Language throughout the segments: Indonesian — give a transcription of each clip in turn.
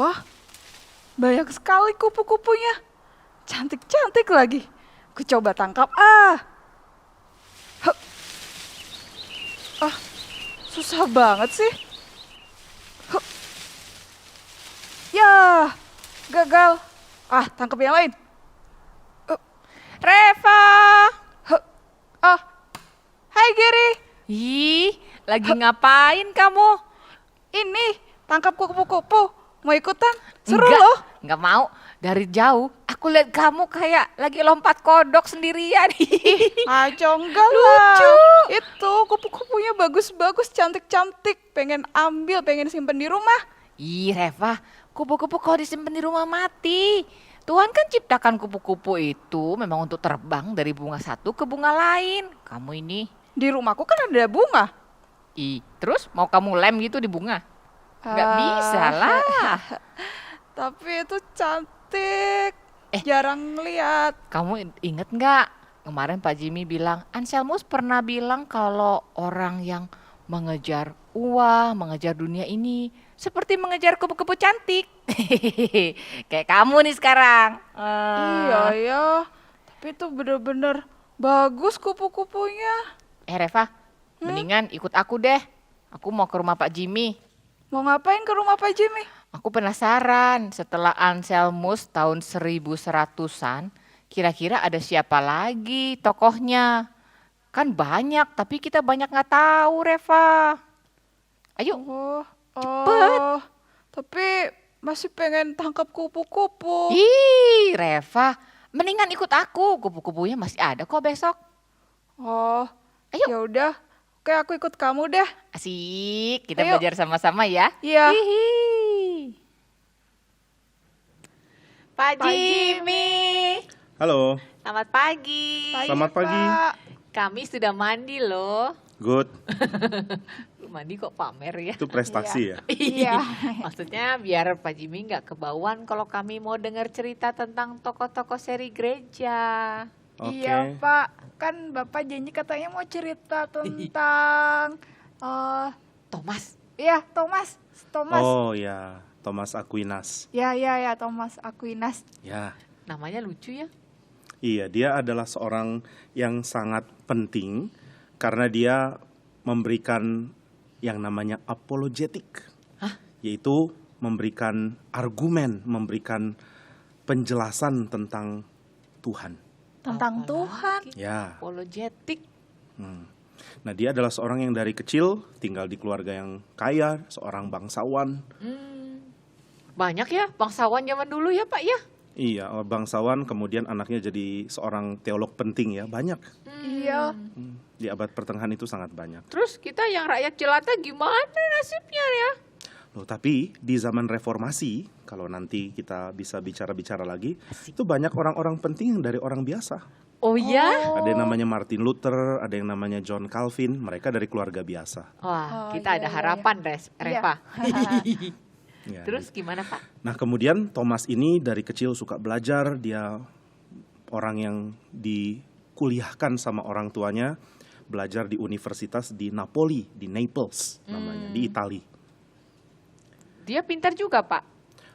Wah, banyak sekali kupu-kupunya. Cantik-cantik lagi. Ku coba tangkap. Hup. Susah banget sih. Hup. Ya, gagal. Tangkap yang lain. Reva! Hup. Hai Giri. Ih, lagi ngapain kamu? Ini tangkap kupu-kupu. Mau ikutan? Seru Enggak, loh. Enggak mau. Dari jauh, aku lihat kamu kayak lagi lompat kodok sendirian. Enggak lah. Lucu. Itu kupu-kupunya bagus-bagus, cantik-cantik. Pengen ambil, pengen simpen di rumah. Ih, Reva, kupu-kupu kalau disimpan di rumah mati. Tuhan kan ciptakan kupu-kupu itu memang untuk terbang dari bunga satu ke bunga lain. Kamu ini, Di rumahku kan ada bunga. terus mau kamu lem gitu di bunga? Nggak bisa lah. Tapi itu cantik. Eh. Jarang lihat. Kamu inget nggak? Kemarin Pak Jimmy bilang, Anselmus pernah bilang kalau orang yang mengejar uang, mengejar dunia ini seperti mengejar kupu-kupu cantik. Kayak kamu nih sekarang. Iya ya. Tapi itu bener-bener bagus kupu-kupunya. Reva, mendingan ikut aku deh. Aku mau ke rumah Pak Jimmy. Mau ngapain ke rumah Pak Jimmy? Aku penasaran setelah Anselmus tahun 1100-an, kira-kira ada siapa lagi tokohnya? Kan banyak, tapi kita banyak nggak tahu, Reva. Ayo, cepet. Tapi masih pengen tangkap kupu-kupu. Ih, Reva, mendingan ikut aku. Kupu-kupunya masih ada kok besok. Ya udah. Oke, aku ikut kamu deh. Asik, kita Ayo. belajar sama-sama ya. Iya. Hihi. Pak Jimmy, Halo, selamat pagi. Selamat pagi. Pak. Kami sudah mandi loh. good. Mandi kok pamer ya? Itu prestasi ya. Iya. Maksudnya biar Pak Jimmy nggak kebauan kalau kami mau dengar cerita tentang tokoh-tokoh seri gereja. Oke. Iya Pak, kan Bapak janji katanya mau cerita tentang Thomas, Iya, Thomas. Oh ya, Thomas Aquinas. Ya, Thomas Aquinas. Ya, namanya lucu ya. iya dia adalah seorang yang sangat penting karena dia memberikan yang namanya apologetik. Yaitu memberikan argumen, memberikan penjelasan tentang Tuhan. Tentang Tuhan. Ya. Apologetik. Nah, dia adalah seorang yang dari kecil tinggal di keluarga yang kaya, seorang bangsawan. Banyak ya bangsawan zaman dulu ya Pak ya? Iya, bangsawan kemudian anaknya jadi seorang teolog penting ya, banyak. Iya. Di abad pertengahan itu sangat banyak. Terus kita yang rakyat jelata gimana nasibnya ya? Loh, tapi di zaman reformasi, kalau nanti kita bisa bicara-bicara lagi, itu banyak orang-orang penting dari orang biasa. Oh ya? Ada yang namanya Martin Luther, ada yang namanya John Calvin, mereka dari keluarga biasa. Wah, Oh, kita iya, ada iya, harapan Reva. Ya. Terus gimana Pak? Nah, kemudian Thomas ini dari kecil suka belajar, dia orang yang dikuliahkan sama orang tuanya, belajar di universitas di Napoli, di Naples namanya, di Italia. Dia pintar juga Pak.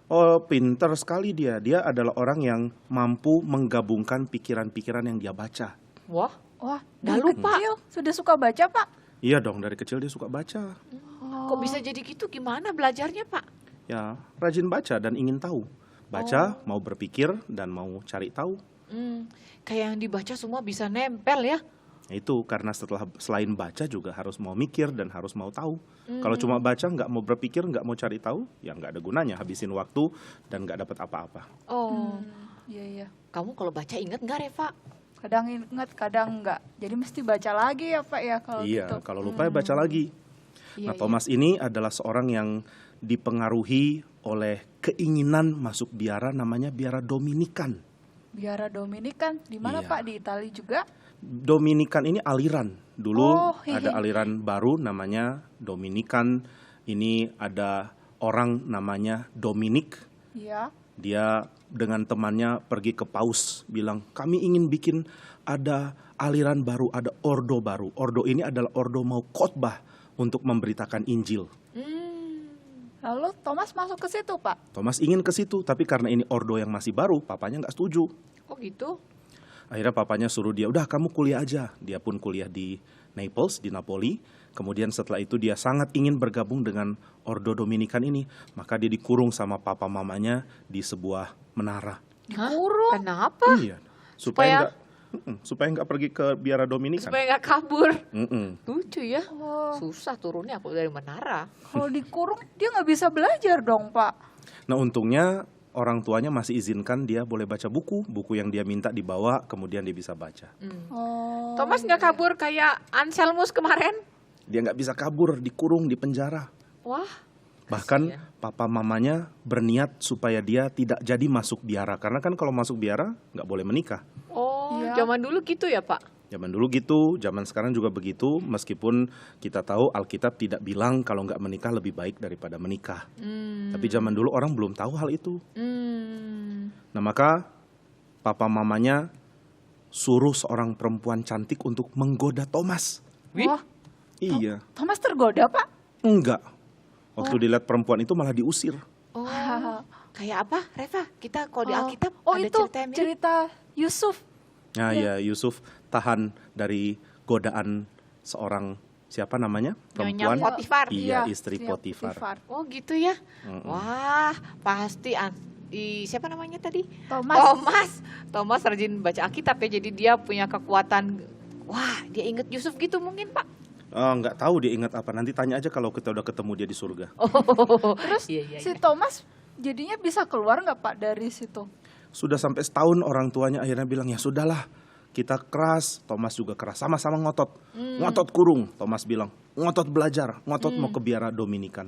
Oh, pinter sekali dia. Dia adalah orang yang mampu menggabungkan pikiran-pikiran yang dia baca. Wah, Wah, Dah dari lupa. kecil sudah suka baca, Pak? Iya dong, dari kecil dia suka baca. kok bisa jadi gitu? Gimana belajarnya Pak? Ya, rajin baca dan ingin tahu. Baca, mau berpikir, dan mau cari tahu. Kayak yang dibaca semua bisa nempel ya? Itu karena selain baca juga harus mau mikir dan harus mau tahu. Kalau cuma baca, nggak mau berpikir, nggak mau cari tahu, ya nggak ada gunanya. Habisin waktu dan nggak dapat apa-apa. Oh, Iya. kamu kalau baca inget nggak Reva? Kadang ingat, kadang enggak. Jadi mesti baca lagi ya, Pak ya kalau Iya, gitu. kalau lupa ya baca lagi. Iya, Nah, Thomas ini adalah seorang yang dipengaruhi oleh keinginan masuk biara namanya biara Dominikan. Biara Dominikan, di mana Iya. Pak? Di Italia juga? Dominikan ini aliran. Dulu Oh, ada aliran baru namanya Dominikan. Ini ada orang namanya Dominik. Iya. Dia dengan temannya pergi ke paus, bilang kami ingin bikin ada aliran baru, ada ordo baru. Ordo ini adalah ordo mau khotbah untuk memberitakan Injil. Lalu Thomas masuk ke situ, Pak. Thomas ingin ke situ, tapi karena ini ordo yang masih baru, papanya nggak setuju. Oh gitu. Akhirnya papanya suruh dia, udah kamu kuliah aja. Dia pun kuliah di Naples, di Napoli. Kemudian setelah itu dia sangat ingin bergabung dengan Ordo Dominikan ini. Maka dia dikurung sama papa mamanya di sebuah menara. Dikurung? Kenapa? Iya, Supaya- supaya nggak pergi ke biara Dominikan. Supaya nggak kabur. Mm-mm. Lucu ya. Oh, Susah turunnya aku dari menara. kalau dikurung dia nggak bisa belajar dong, Pak. Nah untungnya orang tuanya masih izinkan dia boleh baca buku yang dia minta dibawa, kemudian dia bisa baca. Oh. Thomas nggak kabur kayak Anselmus kemarin? Dia nggak bisa kabur, dikurung di penjara. Wah. Bahkan Kasian. papa mamanya berniat supaya dia tidak jadi masuk biara. Karena kan kalau masuk biara nggak boleh menikah. Oh, Iya. zaman dulu gitu ya Pak? Zaman dulu gitu, zaman sekarang juga begitu. Meskipun kita tahu Alkitab tidak bilang kalau nggak menikah lebih baik daripada menikah. Tapi zaman dulu orang belum tahu hal itu. Nah maka papa mamanya suruh seorang perempuan cantik untuk menggoda Thomas. Wih. Wah, Iya, Thomas tergoda, Pak. enggak. Waktu dilihat perempuan itu malah diusir. Oh, kayak apa, Reva? Kita kalau di Oh. Alkitab Oh, ada itu cerita yang mirip. cerita Yusuf. Nah ya Yusuf tahan dari godaan seorang siapa namanya Nyonya perempuan. Potifar. Iya, istri Potifar. Oh gitu ya. Mm-mm. Wah, pasti siapa namanya tadi? Thomas. Thomas rajin baca Alkitab ya, jadi dia punya kekuatan. Wah, dia inget Yusuf gitu mungkin Pak. Nggak tahu dia ingat apa. Nanti tanya aja kalau kita udah ketemu dia di surga. Terus Iya. si Thomas jadinya bisa keluar nggak, Pak, dari situ? Sudah sampai setahun orang tuanya akhirnya bilang ya sudahlah. Kita keras, Thomas juga keras, sama-sama ngotot. Ngotot kurung, Thomas bilang. Ngotot belajar, ngotot mau ke biara Dominikan.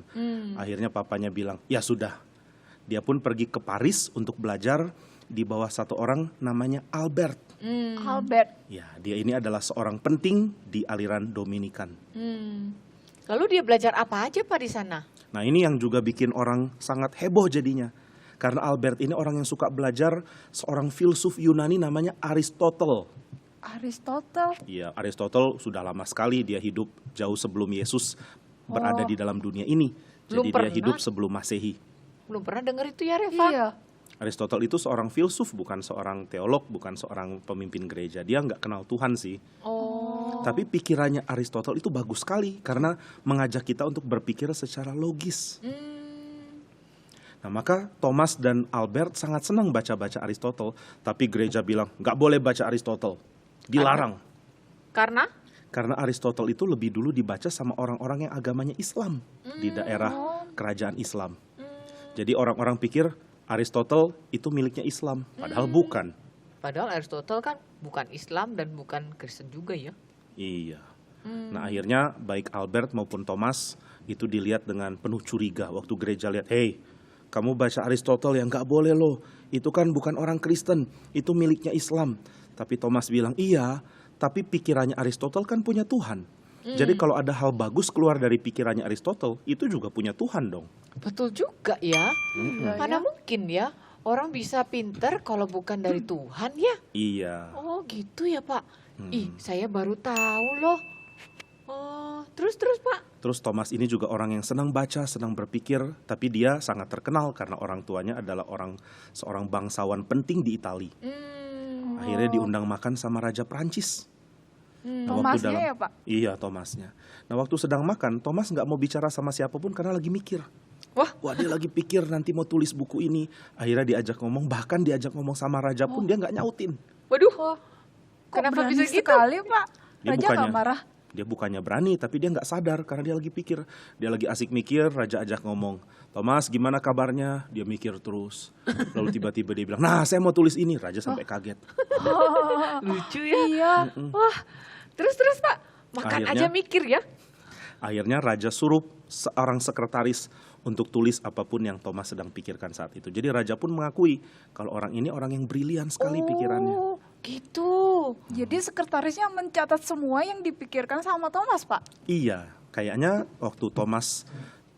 Akhirnya papanya bilang, ya sudah. Dia pun pergi ke Paris untuk belajar di bawah satu orang namanya Albert. Albert. Ya, dia ini adalah seorang penting di aliran Dominikan. Lalu dia belajar apa aja Pak di sana? Nah, ini yang juga bikin orang sangat heboh jadinya. Karena Albert ini orang yang suka belajar seorang filsuf Yunani namanya Aristotle. Aristotle. Iya, Aristotle sudah lama sekali dia hidup jauh sebelum Yesus berada di dalam dunia ini. Belum Jadi pernah. dia hidup sebelum Masehi. Belum pernah dengar itu ya Reva? Iya. Aristotle itu seorang filsuf, bukan seorang teolog, bukan seorang pemimpin gereja. Dia nggak kenal Tuhan sih. Oh. Tapi pikirannya Aristotle itu bagus sekali karena mengajak kita untuk berpikir secara logis. Nah, maka Thomas dan Albert sangat senang baca-baca Aristotle. Tapi gereja bilang, nggak boleh baca Aristotle. Dilarang. Karena? Karena Aristotle itu lebih dulu dibaca sama orang-orang yang agamanya Islam di daerah kerajaan Islam. Jadi orang-orang pikir Aristotle itu miliknya Islam, padahal bukan. Padahal Aristotle kan bukan Islam dan bukan Kristen juga ya. Iya. Nah akhirnya baik Albert maupun Thomas itu dilihat dengan penuh curiga waktu gereja lihat, hey, kamu baca Aristotle yang nggak boleh loh, itu kan bukan orang Kristen, itu miliknya Islam. Tapi Thomas bilang, iya, tapi pikirannya Aristotle kan punya Tuhan. Jadi kalau ada hal bagus keluar dari pikirannya Aristotle, itu juga punya Tuhan dong. Betul juga ya. Iya, Mana ya. mungkin ya orang bisa pinter kalau bukan dari Tuhan ya. Iya. Oh gitu ya Pak. Ih saya baru tahu loh. Oh terus Pak. Terus Thomas ini juga orang yang senang baca, senang berpikir, tapi dia sangat terkenal karena orang tuanya adalah seorang bangsawan penting di Italia. Akhirnya diundang makan sama Raja Prancis. Nah, Thomasnya ya, Pak? Iya, Thomasnya. Nah, waktu sedang makan, Thomas nggak mau bicara sama siapapun karena lagi mikir. Wah. Dia lagi pikir nanti mau tulis buku ini. Akhirnya diajak ngomong, bahkan diajak ngomong sama raja pun dia nggak nyautin. Waduh. Kok Kenapa berani bisa gitu? sekali, Pak? Dia Raja nggak marah? Dia bukannya berani, tapi dia nggak sadar karena dia lagi pikir. Dia lagi asik mikir, raja ajak ngomong. Thomas, gimana kabarnya? Dia mikir terus. Lalu tiba-tiba dia bilang, nah saya mau tulis ini. Raja sampai kaget. Lucu ya. Iya. Wah. Terus Pak. Makan Akhirnya- aja mikir ya. Akhirnya raja suruh seorang sekretaris untuk tulis apapun yang Thomas sedang pikirkan saat itu. Jadi raja pun mengakui kalau orang ini orang yang brilian sekali pikirannya. Oh gitu. Jadi sekretarisnya mencatat semua yang dipikirkan sama Thomas, Pak. Iya, kayaknya waktu Thomas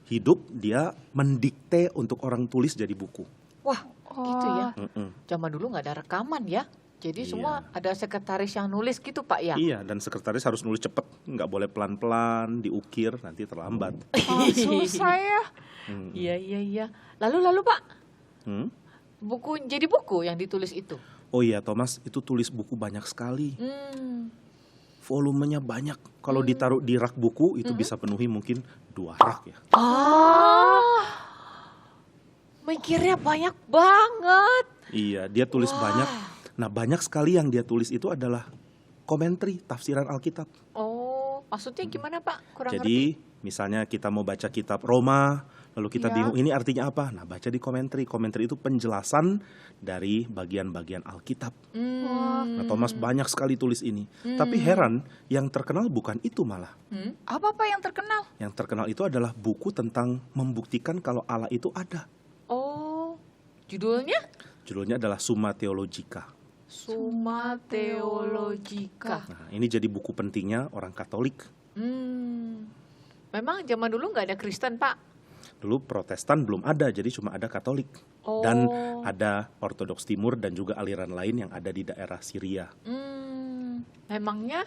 hidup dia mendikte untuk orang tulis jadi buku. Wah gitu ya. Mm-mm. Zaman dulu nggak ada rekaman ya. Jadi Iya. semua ada sekretaris yang nulis gitu Pak ya? Iya, dan sekretaris harus nulis cepet, nggak boleh pelan-pelan, diukir, nanti terlambat. Oh, susah ya. Hmm. Iya. Lalu Pak, Hmm? jadi buku yang ditulis itu? Oh iya, Thomas itu tulis buku banyak sekali. Hmm. Volumenya banyak. Kalau ditaruh di rak buku itu bisa penuhi mungkin 2 rak ya. Mikirnya banyak banget. Iya, dia tulis banyak. Nah, banyak sekali yang dia tulis itu adalah komentari, tafsiran Alkitab. Oh, maksudnya gimana Pak? Kurang ngerti. Jadi, misalnya kita mau baca kitab Roma, lalu kita Iya. bingung ini artinya apa? Nah, baca di komentari. Komentari itu penjelasan dari bagian-bagian Alkitab. Nah, Thomas banyak sekali tulis ini. Tapi heran, yang terkenal bukan itu malah. Apa Pak yang terkenal? Yang terkenal itu adalah buku tentang membuktikan kalau Allah itu ada. Oh, judulnya? Judulnya adalah Summa Theologica. Summa Theologica. Nah, ini jadi buku pentingnya orang Katolik. Memang zaman dulu nggak ada Kristen Pak? Dulu Protestan belum ada, jadi cuma ada Katolik. Oh. Dan ada Ortodoks Timur dan juga aliran lain yang ada di daerah Syria. Memangnya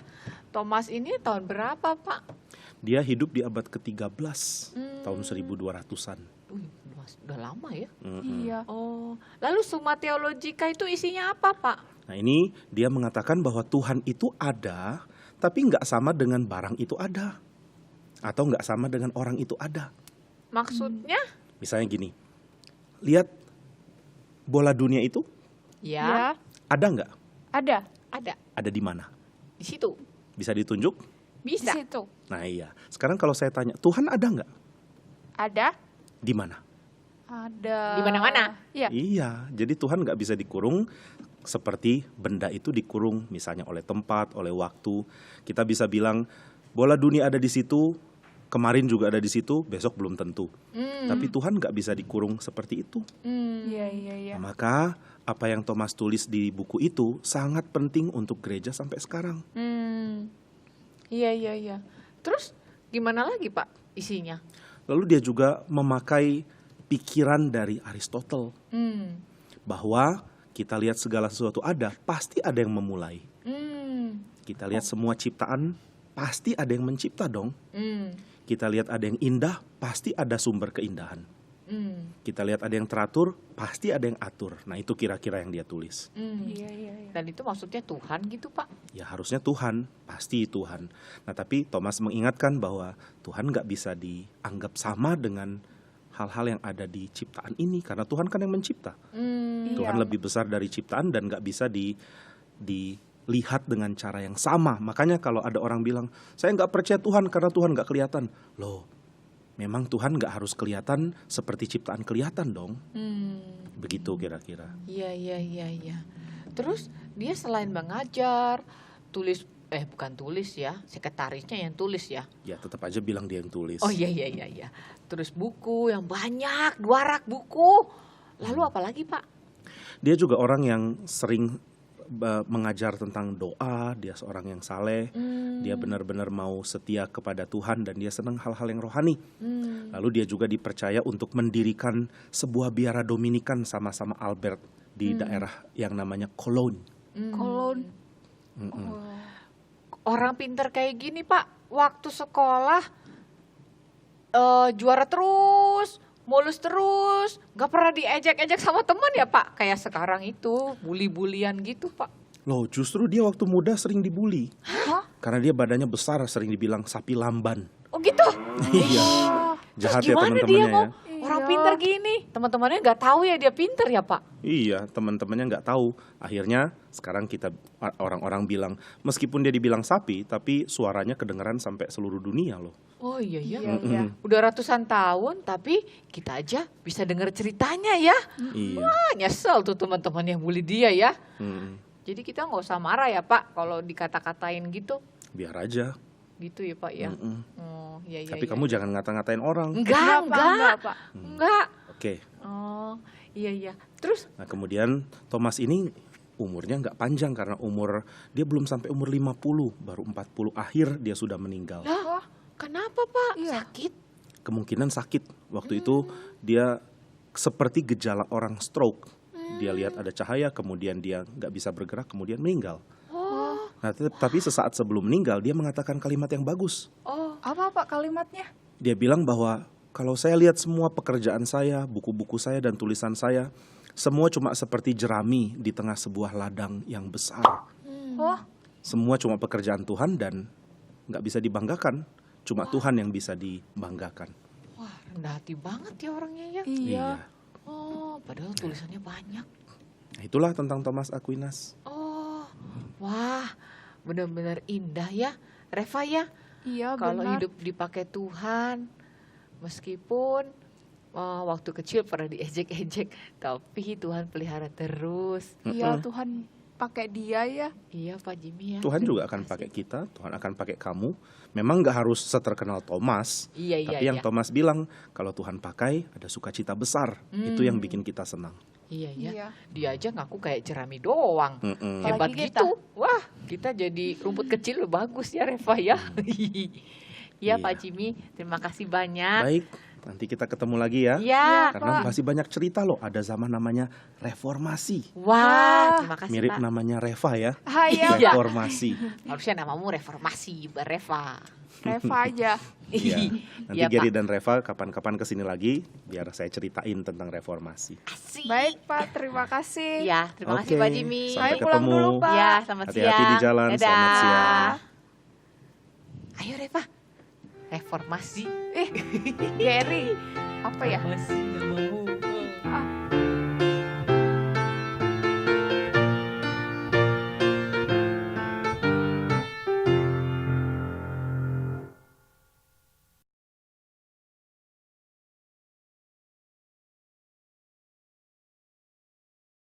Thomas ini tahun berapa Pak? Dia hidup di abad ke-13, tahun 1200-an. Udah lama ya? Iya. Oh, lalu Summa Theologica itu isinya apa Pak? Nah, ini dia mengatakan bahwa Tuhan itu ada, tapi nggak sama dengan barang itu ada. Atau nggak sama dengan orang itu ada. Maksudnya? Misalnya gini, lihat bola dunia itu Ya, ada nggak? Ada ada Ada di mana? di situ. Bisa ditunjuk? di Bisa. situ. Nah iya, sekarang kalau saya tanya, Tuhan ada nggak? Ada? Di mana? Ada. Di mana-mana? Iya. Iya, jadi Tuhan nggak bisa dikurung seperti benda itu dikurung misalnya oleh tempat, oleh waktu. Kita bisa bilang bola dunia ada di situ, kemarin juga ada di situ, besok belum tentu. Tapi Tuhan nggak bisa dikurung seperti itu. Iya. Nah, maka apa yang Thomas tulis di buku itu sangat penting untuk gereja sampai sekarang. Iya. Terus gimana lagi Pak isinya? Lalu dia juga memakai pikiran dari Aristotle bahwa kita lihat segala sesuatu ada, pasti ada yang memulai. Kita lihat semua ciptaan, pasti ada yang mencipta dong. Kita lihat ada yang indah, pasti ada sumber keindahan. Kita lihat ada yang teratur, pasti ada yang atur. Nah, itu kira-kira yang dia tulis. Iya. Dan itu maksudnya Tuhan gitu Pak? Ya harusnya Tuhan, pasti Tuhan. Nah, tapi Thomas mengingatkan bahwa Tuhan nggak bisa dianggap sama dengan hal-hal yang ada di ciptaan ini, karena Tuhan kan yang mencipta. Tuhan lebih besar dari ciptaan dan nggak bisa dilihat dengan cara yang sama. Makanya kalau ada orang bilang, saya nggak percaya Tuhan karena Tuhan nggak kelihatan. Loh, memang Tuhan nggak harus kelihatan seperti ciptaan kelihatan dong. Begitu kira-kira. Iya. Terus dia selain mengajar, bukan tulis ya, sekretarisnya yang tulis ya. Ya tetap aja bilang dia yang tulis. Oh iya. Terus buku yang banyak, 2 rak buku. Lalu apa lagi Pak? Dia juga orang yang sering mengajar tentang doa. Dia seorang yang saleh. Dia benar-benar mau setia kepada Tuhan dan dia senang hal-hal yang rohani. Lalu dia juga dipercaya untuk mendirikan sebuah biara Dominikan sama-sama Albert di daerah yang namanya Cologne. Kolon. Orang pinter kayak gini Pak, waktu sekolah juara terus, mulus terus, gak pernah diejek-ejek sama teman ya Pak? Kayak sekarang itu, bully-bulian gitu Pak. Loh, justru dia waktu muda sering dibully. Karena dia badannya besar, sering dibilang sapi lamban. Oh gitu? Iya. Jahat ya Gimana dia teman-temannya mau ya. orang pinter gini? Teman-temannya gak tahu ya dia pinter ya Pak? Iya, teman-temannya nggak tahu. Akhirnya sekarang orang-orang bilang, meskipun dia dibilang sapi, tapi suaranya kedengeran sampai seluruh dunia loh. Oh iya. Iya. Udah ratusan tahun tapi kita aja bisa denger ceritanya ya. Iya. Wah nyesel tuh teman-teman yang bully dia ya. Mm-mm. Jadi kita nggak usah marah ya Pak kalau dikata-katain gitu. Biar aja. Gitu ya Pak ya. Mm-mm. Oh iya. Tapi kamu jangan ngata-ngatain orang. Enggak. Pak. Enggak. Oke. Oh iya. Terus Nah, kemudian Thomas ini umurnya nggak panjang karena dia belum sampai umur 50, baru 40 akhir dia sudah meninggal. lah kenapa Pak? Iya. Sakit? Kemungkinan sakit. Waktu itu dia seperti gejala orang stroke. Dia lihat ada cahaya, kemudian dia nggak bisa bergerak, kemudian meninggal. Oh, Nah, tapi sesaat sebelum meninggal, dia mengatakan kalimat yang bagus. oh, Apa Pak kalimatnya? Dia bilang bahwa kalau saya lihat semua pekerjaan saya, buku-buku saya dan tulisan saya, semua cuma seperti jerami di tengah sebuah ladang yang besar. Oh, Semua cuma pekerjaan Tuhan dan nggak bisa dibanggakan. Cuma Tuhan yang bisa dibanggakan. wah rendah hati banget ya orangnya ya. iya. Oh, padahal tulisannya banyak. Nah, itulah tentang Thomas Aquinas. Oh, wah, benar-benar indah ya, Reva ya. Iya Kalau benar. hidup dipakai Tuhan, meskipun waktu kecil pernah diejek-ejek, tapi Tuhan pelihara terus. Iya Tuhan pakai dia ya. Iya Pak Jimmy ya. Tuhan juga terima akan kasih. pakai kita, Tuhan akan pakai kamu. Memang nggak harus seterkenal Thomas, Iya, iya, tapi yang iya. Thomas bilang, kalau Tuhan pakai ada sukacita besar. Itu yang bikin kita senang. Iya, iya. Iya. Dia aja ngaku kayak jerami doang. Mm-mm. Hebat Apalagi gitu. Wah, kita jadi rumput kecil bagus ya Reva ya. Iya Iya. Pak Jimmy, terima kasih banyak. Baik, nanti kita ketemu lagi ya. Iya. Karena masih banyak cerita loh, ada zaman namanya reformasi. Wah, terima kasih Mirip Pak. namanya Reva ya. Iya Iya. Reformasi. Harusnya namamu reformasi, Mbak Reva. Reva aja. Iya. Nanti Iya, Gary Pak. dan Reva kapan-kapan kesini lagi biar saya ceritain tentang reformasi. Asik. Baik Pak, terima kasih. Ya, terima kasih Oke, Pak Jimmy. sampai Saya pulang ketemu. dulu Pak. Ya, selamat siang. Hati-hati di jalan, Dadah. selamat siang. Ayo Reva. Reformasi. Gary, apa ya? Reformasi namanya.